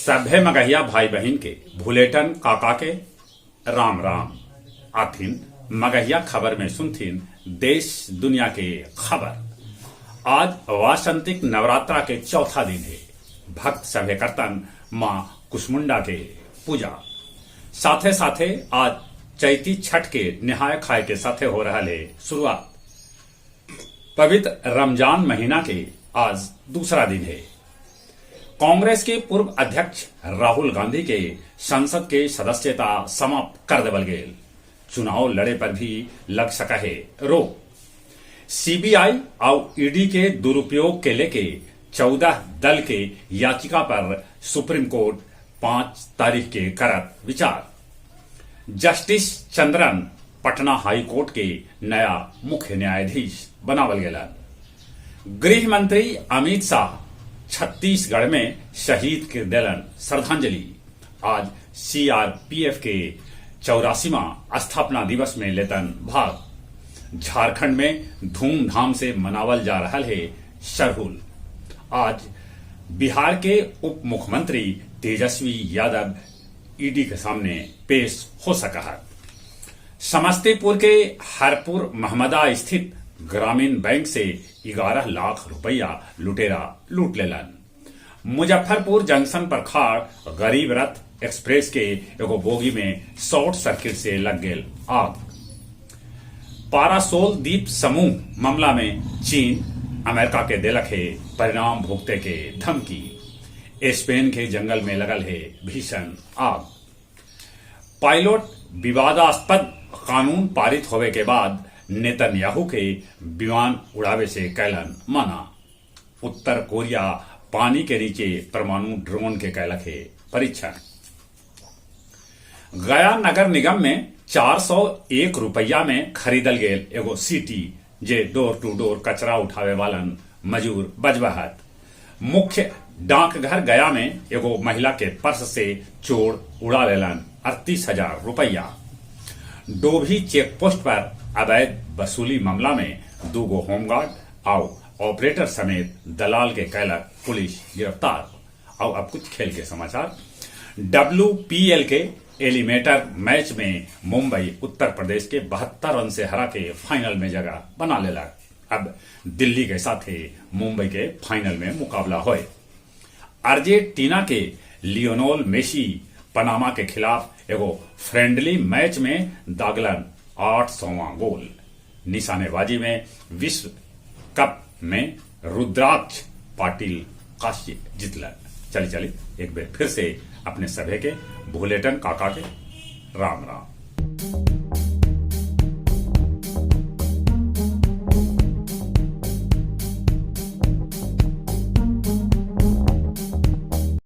सभे मगहिया भाई बहन के भूलेटन काका के राम राम आथिन मगहिया खबर में सुनथिन देश दुनिया के खबर। आज वासंतिक नवरात्रा के चौथा दिन है। भक्त सभे करतन मां कुसमुंडा के पूजा। साथे साथे आज चैती छठ के निहाय खाए के साथे हो रहा है शुरुआत। पवित्र रमजान महीना के आज दूसरा दिन है। कांग्रेस के पूर्व अध्यक्ष राहुल गांधी के संसद के सदस्यता समाप्त कर देवल गेल। चुनाव लड़े पर भी लग सका है रोक। सीबीआई और ईडी के दुरुपयोग के लेके 14 दल के याचिका पर सुप्रीम कोर्ट 5 तारीख के करत विचार। जस्टिस चंद्रन पटना हाई कोर्ट के नया मुख्य न्यायाधीश बनावल गेला। गृह मंत्री अमित शाह छत्तीसगढ़ में शहीद के दिलन श्रद्धांजलि। आज सीआरपीएफ के 84वां स्थापना दिवस में लेतन भाग। झारखंड में धूमधाम से मनावल जा रहा है सरहुल। आज बिहार के उप मुख्यमंत्री तेजस्वी यादव ईडी के सामने पेश हो सका है। समस्तीपुर के हरपुर महमदा स्थित ग्रामीण बैंक से 11 लाख रुपया लुटेरा लूट लेलन। मुजफ्फरपुर जंक्शन पर खाड़ गरीब रथ एक्सप्रेस के एगो बोगी में शॉर्ट सर्किट से लग गेल आग। पारासोल द्वीप समूह मामला में चीन अमेरिका के देलक है परिणाम भुगते के धमकी। स्पेन के जंगल में लगल है भीषण आग। पायलट विवादास्पद कानून पारित होवे के बाद नेतन्याहू के विमान उड़ावे से कैलन मना। उत्तर कोरिया पानी के नीचे परमाणु ड्रोन के कैलक है परीक्षण। गया नगर निगम में 401 रुपया में खरीदल गेल एगो सीटी जे डोर टू डोर कचरा उठावे वालन मजूर बजबहत। मुख्य डाकघर गया में एगो महिला के पर्स से चोर उड़ा लेलन 38,000 रुपया। डोभी चेक पोस्ट पर अवैध वसूली मामला में 2 होमगार्ड और ऑपरेटर समेत दलाल के कैलक पुलिस गिरफ्तार। और अब कुछ खेल के समाचार। WPL के एलिमिनेटर मैच में मुंबई उत्तर प्रदेश के 72 रन से हरा के फाइनल में जगह बना लेला। अब दिल्ली के साथ मुंबई के फाइनल में मुकाबला होए। अर्जेंटीना के लियोनेल मेसी पनामा के खिलाफ एगो फ्रेंडली मैच में दागलन 800वां गोल। निशानेबाजी में विश्व कप में रुद्राक्ष पाटिल कांस्य जीतलन। चली एक बार फिर से अपने सभे के भूलेटन काका के राम राम।